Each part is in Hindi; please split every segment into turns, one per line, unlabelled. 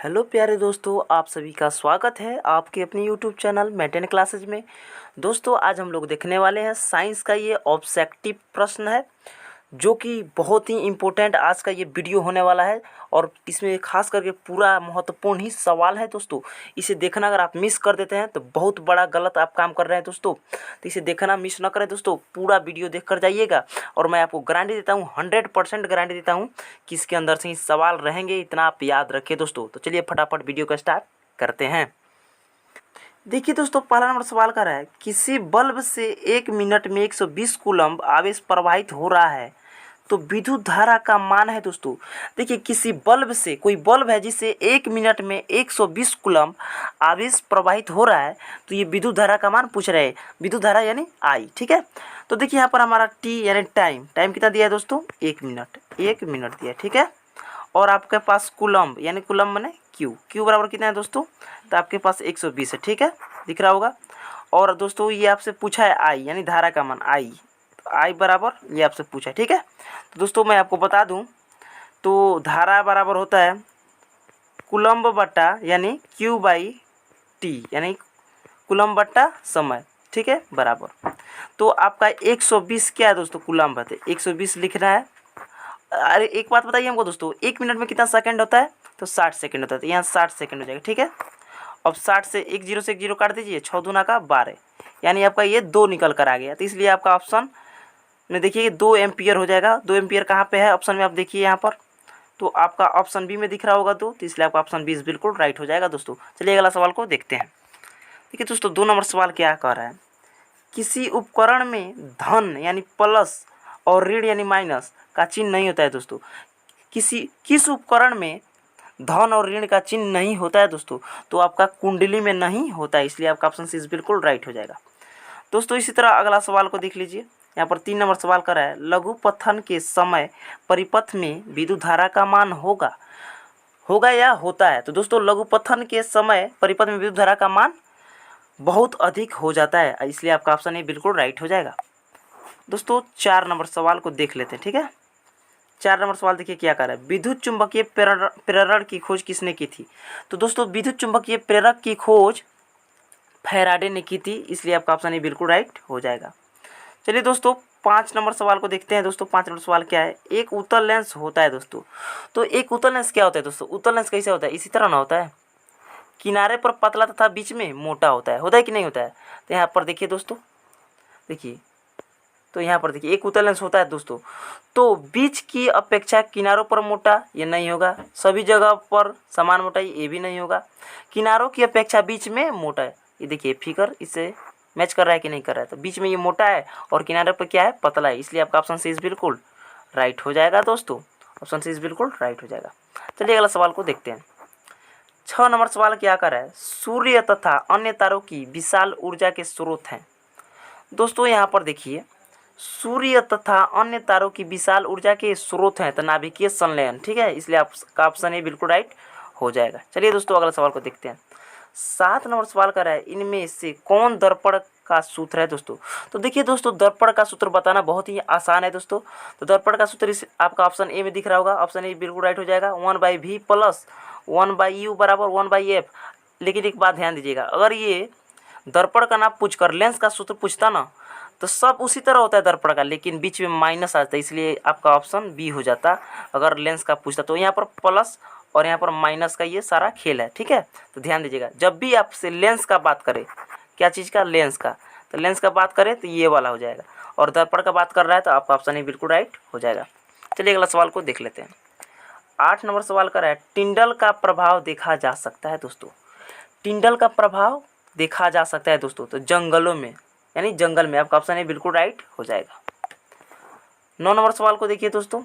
हेलो प्यारे दोस्तों, आप सभी का स्वागत है आपके अपने यूट्यूब चैनल मेंटेन क्लासेज में। दोस्तों, आज हम लोग देखने वाले हैं साइंस का ये ऑब्जेक्टिव प्रश्न है, जो कि बहुत ही इम्पोर्टेंट आज का ये वीडियो होने वाला है। और इसमें खास करके पूरा महत्वपूर्ण ही सवाल है दोस्तों। इसे देखना अगर आप मिस कर देते हैं तो बहुत बड़ा गलत आप काम कर रहे हैं दोस्तों। तो इसे देखना मिस ना करें दोस्तों, पूरा वीडियो देख कर जाइएगा। और मैं आपको गारंटी देता हूँ, 100% गारंटी देता हूँ कि इसके अंदर से ही सवाल रहेंगे, इतना आप याद रखें दोस्तों। तो चलिए फटाफट वीडियो का स्टार्ट करते हैं। देखिए दोस्तों, पहला नंबर सवाल कर रहा है, किसी बल्ब से 1 मिनट में 120 कूलम्ब आवेश प्रवाहित हो रहा है, तो विद्युत धारा का मान है दोस्तों। देखिए, किसी बल्ब से, कोई बल्ब है जिससे 1 मिनट में 120 कूलम्ब आवेश प्रवाहित हो रहा है, तो ये विद्युत धारा का मान पूछ रहे हैं। विद्युत धारा यानी आई, ठीक है। तो देखिए यहाँ पर हमारा टी यानी टाइम कितना दिया है दोस्तों, 1 मिनट, 1 मिनट दिया है, ठीक है। और आपके पास कूलम्ब यानी कूलम्ब माने क्यू बराबर कितना है दोस्तों, तो आपके पास 120 है, ठीक है, दिख रहा होगा। और दोस्तों ये आपसे पूछा है आई यानी धारा का मान आई, तो आई बराबर ये आपसे पूछा है, ठीक है। तो दोस्तों मैं आपको बता दूं, तो धारा बराबर होता है कूलम्ब बट्टा यानी क्यू बाई टी यानी कूलम्ब बट्टा समय, ठीक है, बराबर। तो आपका 120 क्या है दोस्तों, कूलम्ब है, तो 120 लिखना है। अरे एक बात बताइए हमको दोस्तों, 1 मिनट में कितना सेकंड होता है, तो 60 सेकंड होता है, तो यहाँ 60 सेकंड हो जाएगा, ठीक है। अब 60 से एक जीरो काट दीजिए, 6 दूना का 12, यानी आपका ये 2 निकल कर आ गया। तो इसलिए आपका ऑप्शन में देखिए 2 एम्पियर हो जाएगा। 2 एम्पियर कहाँ पे है ऑप्शन में, आप देखिए यहाँ पर, तो आपका ऑप्शन बी में दिख रहा होगा 2, तो इसलिए आपका ऑप्शन 20 बिल्कुल राइट हो जाएगा दोस्तों। चलिए अगला सवाल को देखते हैं। देखिए दोस्तों, 2 नंबर सवाल क्या कह रहा है, किसी उपकरण में धन यानी प्लस और ऋण यानी माइनस का चिन्ह नहीं होता है दोस्तों। किस उपकरण में धन और ऋण का चिन्ह नहीं होता है दोस्तों, तो आपका कुंडली में नहीं होता है, इसलिए आपका ऑप्शन सी बिल्कुल राइट हो जाएगा दोस्तों। इसी तरह अगला सवाल को देख लीजिए। यहाँ पर 3 नंबर सवाल कर रहा है, लघु पथन के समय परिपथ में विद्युत धारा का मान होगा होगा या होता है। तो दोस्तों लघु पथन के समय परिपथ में विद्युत धारा का मान बहुत अधिक हो जाता है, इसलिए आपका ऑप्शन ए बिल्कुल राइट हो जाएगा दोस्तों। 4 नंबर सवाल को देख लेते हैं, ठीक है। 4 नंबर सवाल देखिए क्या कर रहा है, विद्युत चुंबकीय प्रेरण की खोज किसने की थी। तो दोस्तों विद्युत चुंबकीय प्रेरक की खोज फैराडे ने की थी, इसलिए आपका ऑप्शन ए बिल्कुल राइट हो जाएगा। चलिए दोस्तों 5 नंबर सवाल को देखते हैं दोस्तों। 5 नंबर सवाल क्या है, एक उत्तल लेंस होता है दोस्तों। तो एक उत्तल लेंस क्या होता है दोस्तों, उत्तल लेंस कैसे होता है, इसी तरह ना होता है, किनारे पर पतला तथा बीच में मोटा होता है कि नहीं होता है। तो यहाँ पर देखिए दोस्तों, देखिए, तो यहाँ पर देखिए एक उत्तल लेंस होता है दोस्तों, तो बीच की अपेक्षा किनारों पर मोटा ये नहीं होगा, सभी जगह पर समान मोटाई ये भी नहीं होगा, किनारों की अपेक्षा बीच में मोटा है। ये देखिए फिगर इससे मैच कर रहा है कि नहीं कर रहा है, तो बीच में ये मोटा है और किनारे पर क्या है, पतला है, इसलिए आपका ऑप्शन सी बिल्कुल राइट हो जाएगा दोस्तों। ऑप्शन सी बिल्कुल राइट हो जाएगा। चलिए अगला सवाल को देखते हैं। 6 नंबर सवाल क्या कर रहा है, सूर्य तथा अन्य तारों की विशाल ऊर्जा के स्रोत हैं दोस्तों। यहाँ पर देखिए, सूर्य तथा अन्य तारों की विशाल ऊर्जा के स्रोत हैं तो नाभिकीय संलयन, ठीक है, इसलिए आपका ऑप्शन ए बिल्कुल राइट हो जाएगा। चलिए दोस्तों अगला सवाल को देखते हैं। 7 नंबर सवाल कर रहा है, इनमें से कौन दर्पण का सूत्र है दोस्तों। तो देखिए दोस्तों, दर्पण का सूत्र बताना बहुत ही आसान है दोस्तों। तो दर्पण का सूत्र आपका ऑप्शन ए में दिख रहा होगा, ऑप्शन ए बिल्कुल राइट हो जाएगा। 1/v प्लस 1/u बराबर 1/f। लेकिन एक बात ध्यान दीजिएगा, अगर ये दर्पण का नाम पूछकर लेंस का सूत्र पूछता ना, तो सब उसी तरह होता है दर्पण का, लेकिन बीच में माइनस आता है, इसलिए आपका ऑप्शन बी हो जाता। अगर लेंस का पूछता तो यहाँ पर प्लस और यहाँ पर माइनस का ये सारा खेल है, ठीक है। तो ध्यान दीजिएगा, जब भी आपसे लेंस का बात करे, क्या चीज़ का, लेंस का, तो लेंस का बात करे तो ये वाला हो जाएगा, और दर्पण का बात कर रहा है तो आपका ऑप्शन ही बिल्कुल राइट हो जाएगा। चलिए अगला सवाल को देख लेते हैं। 8 नंबर सवाल कर रहा है, टिंडल का प्रभाव देखा जा सकता है दोस्तों। टिंडल का प्रभाव देखा जा सकता है दोस्तों, तो जंगलों में यानी जंगल में, आपका ऑप्शन ए बिल्कुल राइट हो जाएगा। 9 नंबर सवाल को देखिए दोस्तों,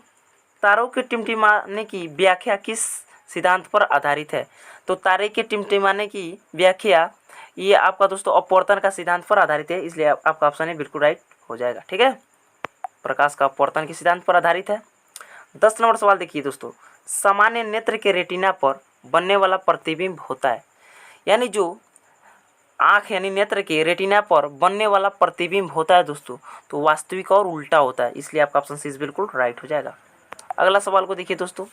तारों के टिमटिमाने की व्याख्या किस सिद्धांत पर आधारित है। तो तारे के टिमटिमाने की व्याख्या ये आपका दोस्तों अपवर्तन का सिद्धांत पर आधारित है, इसलिए आपका ऑप्शन ए बिल्कुल राइट हो जाएगा, ठीक है। प्रकाश का अपवर्तन के सिद्धांत पर आधारित है। 10 नंबर सवाल देखिए दोस्तों, सामान्य नेत्र के रेटिना पर बनने वाला प्रतिबिंब होता है, यानी जो आँख यानी नेत्र के रेटिना पर बनने वाला प्रतिबिंब होता है दोस्तों, तो वास्तविक और उल्टा होता है, इसलिए आपका ऑप्शन सी बिल्कुल राइट हो जाएगा। अगला सवाल को देखिए दोस्तों।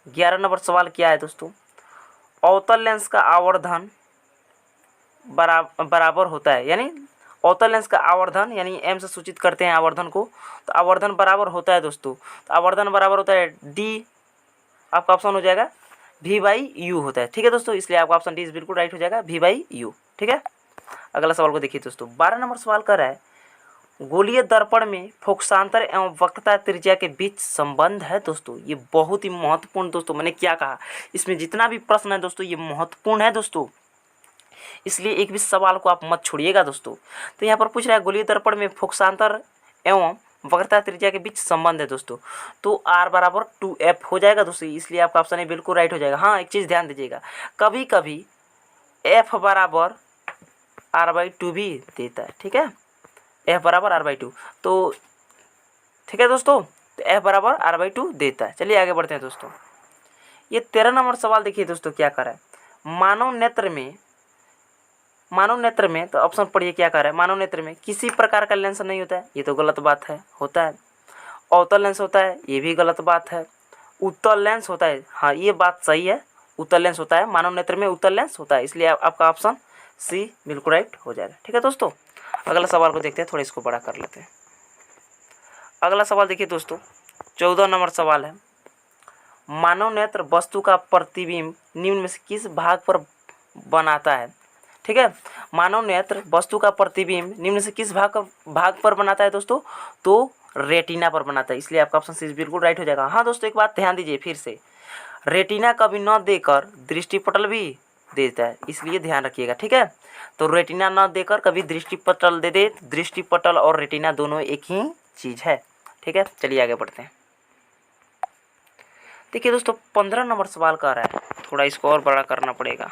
11 नंबर सवाल क्या है दोस्तों, अवतल लेंस का आवर्धन बराबर होता है, यानी अवतल लेंस का आवर्धन यानी m से सूचित करते हैं आवर्धन को, तो आवर्धन बराबर होता है दोस्तों, तो आवर्धन बराबर होता है डी, आपका ऑप्शन हो जाएगा v/u होता है। ठीक है दोस्तों, इसलिए आपका ऑप्शन डी बिल्कुल राइट हो जाएगा, v/u। ठीक है, अगला सवाल को देखिए दोस्तों, 12 नंबर सवाल कर रहा है गोलीय दर्पण में फोकसांतर एवं वक्रता त्रिज्या के बीच संबंध है। दोस्तों ये बहुत ही महत्वपूर्ण, दोस्तों मैंने क्या कहा, इसमें जितना भी प्रश्न है दोस्तों ये महत्वपूर्ण है दोस्तों, इसलिए एक भी सवाल को आप मत छोड़िएगा दोस्तों। तो यहाँ पर पूछ रहा है गोलीय दर्पण में फोकसांतर एवं वक्रता त्रिज्या के बीच संबंध है दोस्तों, तो r बराबर 2f हो जाएगा दोस्तों, इसलिए आपका ऑप्शन ए बिल्कुल राइट हो जाएगा। हाँ एक चीज़ ध्यान दीजिएगा, कभी कभी f बराबर r/2 भी देता है। ठीक है, f बराबर r/2, तो ठीक है दोस्तों, तो f बराबर r/2 देता है। चलिए आगे बढ़ते हैं दोस्तों, ये 13 नंबर सवाल देखिए दोस्तों क्या कर रहा है, मानव नेत्र में तो ऑप्शन पढ़िए क्या कर रहा है, मानव नेत्र में किसी प्रकार का लेंस नहीं होता है, ये तो गलत बात है, होता है। अवतल लेंस होता है, ये भी गलत बात है। उत्तल लेंस होता है, हाँ ये बात सही है, उत्तल लेंस होता है, मानव नेत्र में उत्तल लेंस होता है, इसलिए आपका ऑप्शन सी बिल्कुल राइट हो जाएगा। ठीक है दोस्तों, अगला सवाल को देखते हैं, थोड़ा इसको बड़ा कर लेते हैं। अगला सवाल देखिए दोस्तों, 14 नंबर सवाल है, मानव नेत्र वस्तु का प्रतिबिंब निम्न में से किस भाग पर बनाता है। ठीक है, मानव नेत्र वस्तु का प्रतिबिंब निम्न से किस भाग पर बनाता है दोस्तों, तो रेटिना पर बनाता है, इसलिए आपका ऑप्शन सी बिल्कुल राइट हो जाएगा। हाँ दोस्तों एक बात ध्यान दीजिए फिर से, रेटिना कभी न देकर दृष्टिपटल भी देता है, इसलिए ध्यान रखिएगा। ठीक है, तो रेटिना न देकर कभी दृष्टिपटल दे दे, दृष्टिपटल और रेटिना दोनों एक ही चीज़ है। ठीक है, चलिए आगे बढ़ते हैं। देखिए दोस्तों 15 नंबर सवाल का रहा है, थोड़ा इसको और बड़ा करना पड़ेगा।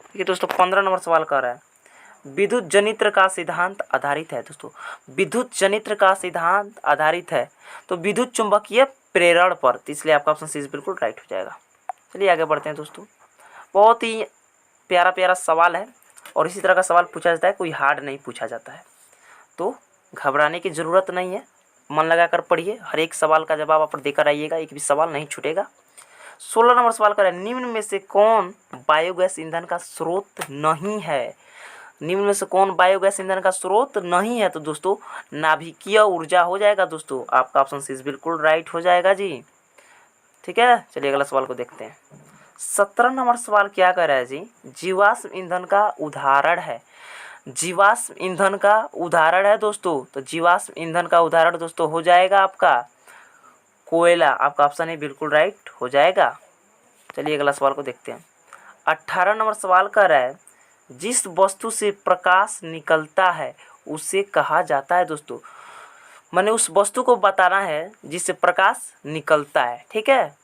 देखिए दोस्तों 15 नंबर सवाल का रहा है, विद्युत जनित्र का सिद्धांत आधारित है। दोस्तों विद्युत जनित्र का सिद्धांत आधारित है तो विद्युत चुंबकीय प्रेरण पर, तो इसलिए आपका ऑप्शन सी बिल्कुल राइट हो जाएगा। चलिए आगे बढ़ते हैं दोस्तों, बहुत ही प्यारा प्यारा सवाल है और इसी तरह का सवाल पूछा जाता है, कोई हार्ड नहीं पूछा जाता है, तो घबराने की ज़रूरत नहीं है, मन लगाकर पढ़िए, हर एक सवाल का जवाब आप देकर आइएगा, एक भी सवाल नहीं छूटेगा। 16 नंबर सवाल कर रहे हैं, निम्न में से कौन बायोगैस ईंधन का स्रोत नहीं है। निम्न में से कौन बायोगैस ईंधन का स्रोत नहीं है, तो दोस्तों नाभिकीय ऊर्जा हो जाएगा दोस्तों, आपका ऑप्शन सी बिल्कुल राइट हो जाएगा जी। ठीक है, चलिए अगला सवाल को देखते हैं। 17 नंबर सवाल क्या कह रहा है जी, जीवाश्म ईंधन का उदाहरण है। जीवाश्म ईंधन का उदाहरण है दोस्तों, तो जीवाश्म ईंधन का उदाहरण दोस्तों हो जाएगा आपका कोयला, आपका ऑप्शन ए बिल्कुल राइट हो जाएगा। चलिए अगला सवाल को देखते हैं। 18 नंबर सवाल कर रहा है, जिस वस्तु से प्रकाश निकलता है उसे कहा जाता है। दोस्तों मैंने उस वस्तु को बताना है जिससे प्रकाश निकलता है। ठीक है,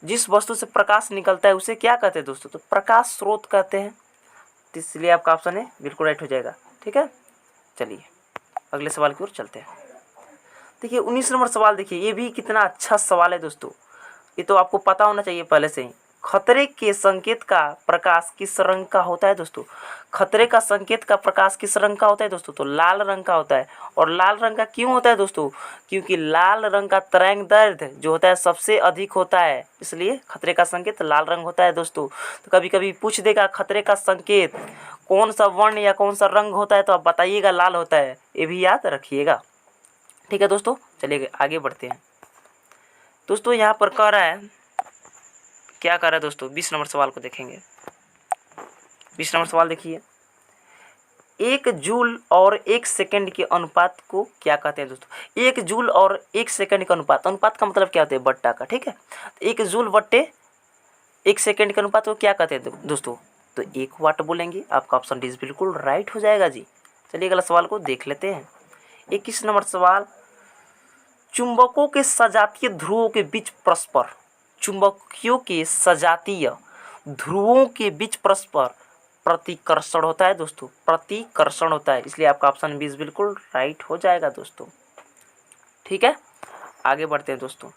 जिस वस्तु से प्रकाश निकलता है उसे क्या कहते हैं दोस्तों, तो प्रकाश स्रोत कहते हैं, तो इसलिए आपका ऑप्शन है बिल्कुल राइट हो जाएगा। ठीक है, चलिए अगले सवाल की ओर चलते हैं। देखिए 19 नंबर सवाल, देखिए ये भी कितना अच्छा सवाल है दोस्तों, ये तो आपको पता होना चाहिए पहले से ही। खतरे के संकेत का प्रकाश किस रंग का होता है दोस्तों, खतरे का संकेत का प्रकाश किस रंग का होता है दोस्तों, तो लाल रंग का होता है। और लाल रंग का क्यों होता है दोस्तों, क्योंकि लाल रंग का तरंग दैर्ध्य जो होता है सबसे अधिक होता है, इसलिए खतरे का संकेत लाल रंग होता है दोस्तों। तो कभी कभी पूछ देगा खतरे का संकेत कौन सा वर्ण या कौन सा रंग होता है, तो आप बताइएगा लाल होता है, ये भी याद रखिएगा। ठीक है दोस्तों, चलिए आगे बढ़ते हैं। दोस्तों यहाँ पर कह रहा है, क्या कर रहा है दोस्तों, 20 नंबर सवाल को देखेंगे। 20 नंबर सवाल देखिए, 1 जूल और 1 सेकंड के अनुपात को क्या कहते हैं दोस्तों। 1 जूल और 1 सेकंड का अनुपात, अनुपात का मतलब क्या होता है, बट्टा का। ठीक है, 1 जूल बट्टे 1 सेकंड के अनुपात को क्या कहते हैं दोस्तों, तो 1 वाट बोलेंगे, आपका ऑप्शन डी बिल्कुल राइट हो जाएगा जी। चलिए अगला सवाल को देख लेते हैं। 21 नंबर सवाल, चुंबकों के सजातीय ध्रुवों के बीच परस्पर, चुंबकियों के सजातीय ध्रुवों के बीच परस्पर प्रतिकर्षण होता है दोस्तों, प्रतिकर्षण होता है, इसलिए आपका ऑप्शन 20 बिल्कुल राइट हो जाएगा दोस्तों। ठीक है, आगे बढ़ते हैं दोस्तों।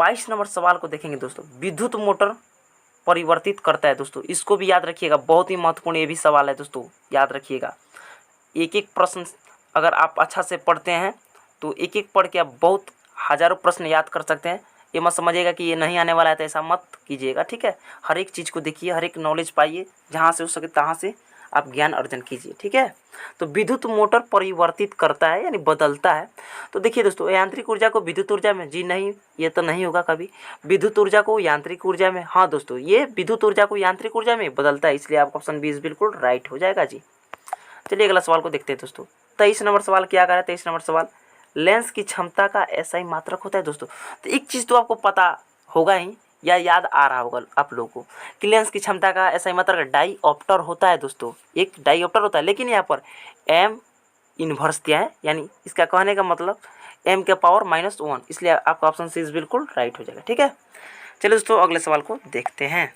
22 नंबर सवाल को देखेंगे दोस्तों, विद्युत मोटर परिवर्तित करता है दोस्तों, इसको भी याद रखिएगा, बहुत ही महत्वपूर्ण ये भी सवाल है दोस्तों, याद रखिएगा। एक एक प्रश्न अगर आप अच्छा से पढ़ते हैं तो एक एक पढ़ के आप बहुत हज़ारों प्रश्न याद कर सकते हैं, ये मत समझिएगा कि ये नहीं आने वाला है तो ऐसा मत कीजिएगा, ठीक है। हर एक चीज़ को देखिए, हर एक नॉलेज पाइए, जहाँ से हो सके तहाँ से आप ज्ञान अर्जन कीजिए, ठीक है। तो विद्युत मोटर परिवर्तित करता है यानी बदलता है। तो देखिए दोस्तों, यांत्रिक ऊर्जा को विद्युत ऊर्जा में, जी नहीं, ये तो नहीं होगा कभी। विद्युत ऊर्जा को यांत्रिक ऊर्जा में, हाँ दोस्तों, ये विद्युत ऊर्जा को यांत्रिक ऊर्जा में बदलता है, इसलिए आपका ऑप्शन 20 बिल्कुल राइट हो जाएगा जी। चलिए अगला सवाल को देखते हैं दोस्तों। 23 नंबर सवाल क्या कह रहा है? 23 नंबर सवाल, लेंस की क्षमता का SI मात्रक होता है दोस्तों। तो एक चीज़ तो आपको पता होगा ही या याद आ रहा होगा आप लोगों को कि लेंस की क्षमता का SI मात्रक डाईऑप्टर होता है दोस्तों, एक डाईऑप्टर होता है। लेकिन यहाँ पर m इन्वर्स दिया है, यानी इसका कहने का मतलब m के पावर -1, इसलिए आपका ऑप्शन सी बिल्कुल राइट हो जाएगा, ठीक है। चलिए दोस्तों अगले सवाल को देखते हैं।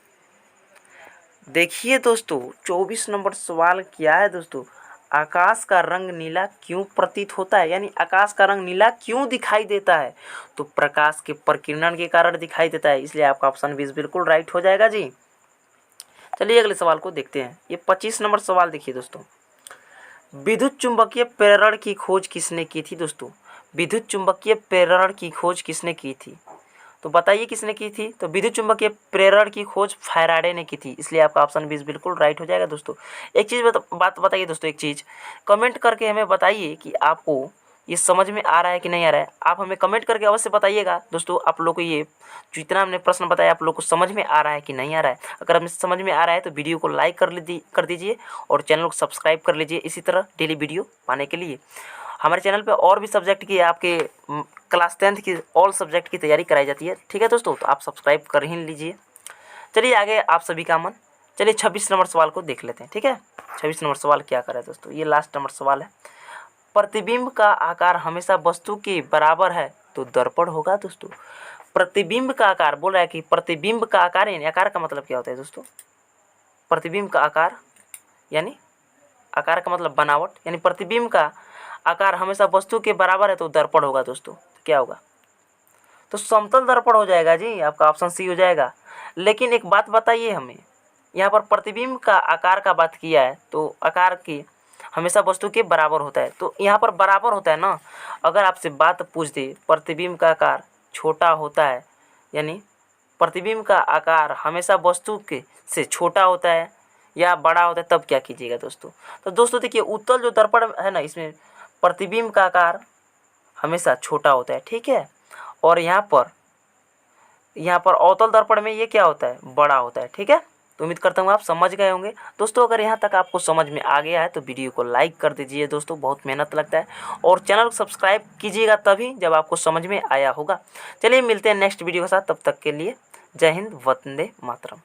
देखिए दोस्तों 24 नंबर सवाल क्या है दोस्तों, आकाश का रंग नीला क्यों प्रतीत होता है, यानी आकाश का रंग नीला क्यों दिखाई देता है? तो प्रकाश के प्रकीर्णन के कारण दिखाई देता है, इसलिए आपका ऑप्शन 20 बिल्कुल राइट हो जाएगा जी। चलिए अगले सवाल को देखते हैं। ये 25 नंबर सवाल देखिए दोस्तों, विद्युत चुंबकीय प्रेरण की खोज किसने की थी दोस्तों? विद्युत चुंबकीय प्रेरण की खोज किसने की थी? तो बताइए किसने की थी? तो विद्युत चुंबकीय प्रेरण की खोज फैराडे ने की थी, इसलिए आपका ऑप्शन 20 बिल्कुल राइट हो जाएगा दोस्तों। एक चीज़ बात बताइए दोस्तों, एक चीज़ कमेंट करके हमें बताइए कि आपको ये समझ में आ रहा है कि नहीं आ रहा है। आप हमें कमेंट करके अवश्य बताइएगा दोस्तों, आप लोग को ये जितना हमने प्रश्न बताया आप लोग को समझ में आ रहा है कि नहीं आ रहा है। अगर हमें समझ में आ रहा है तो वीडियो को लाइक कर दीजिए और चैनल को सब्सक्राइब कर लीजिए इसी तरह डेली वीडियो पाने के लिए। हमारे चैनल पे और भी सब्जेक्ट की आपके क्लास 10th की ऑल सब्जेक्ट की तैयारी कराई जाती है, ठीक है दोस्तों, तो आप सब्सक्राइब कर ही लीजिए। चलिए आगे आप सभी का मन। चलिए 26 नंबर सवाल को देख लेते हैं, ठीक है। 26 नंबर सवाल क्या कर रहा है दोस्तों, ये लास्ट नंबर सवाल है। प्रतिबिंब का आकार हमेशा वस्तु के बराबर है तो दर्पण होगा दोस्तों। प्रतिबिंब का आकार बोल रहा है कि प्रतिबिंब का आकार, यानी आकार का मतलब क्या होता है दोस्तों? प्रतिबिंब का आकार यानी आकार का मतलब बनावट, यानी प्रतिबिंब का आकार हमेशा वस्तु के बराबर है तो दर्पण होगा दोस्तों। तो क्या होगा? तो समतल दर्पण हो जाएगा जी, आपका ऑप्शन सी हो जाएगा। लेकिन एक बात बताइए हमें, यहाँ पर प्रतिबिंब का आकार का बात किया है तो आकार की हमेशा वस्तु के बराबर होता है, तो यहाँ पर बराबर होता है ना। अगर आपसे बात पूछ दे प्रतिबिंब का आकार छोटा होता है, यानी प्रतिबिंब का आकार हमेशा वस्तु के से छोटा होता है या बड़ा होता है, तब क्या कीजिएगा दोस्तों? तो दोस्तों देखिए, उत्तल जो दर्पण है ना, इसमें प्रतिबिंब का आकार हमेशा छोटा होता है, ठीक है। और यहाँ पर अवतल दर्पण में ये क्या होता है? बड़ा होता है, ठीक है। तो उम्मीद करता हूँ आप समझ गए होंगे दोस्तों। अगर यहाँ तक आपको समझ में आ गया है तो वीडियो को लाइक कर दीजिए दोस्तों, बहुत मेहनत लगता है। और चैनल को सब्सक्राइब कीजिएगा तभी जब आपको समझ में आया होगा। चलिए मिलते हैं नेक्स्ट वीडियो के साथ, तब तक के लिए जय हिंद, वंदे मातरम।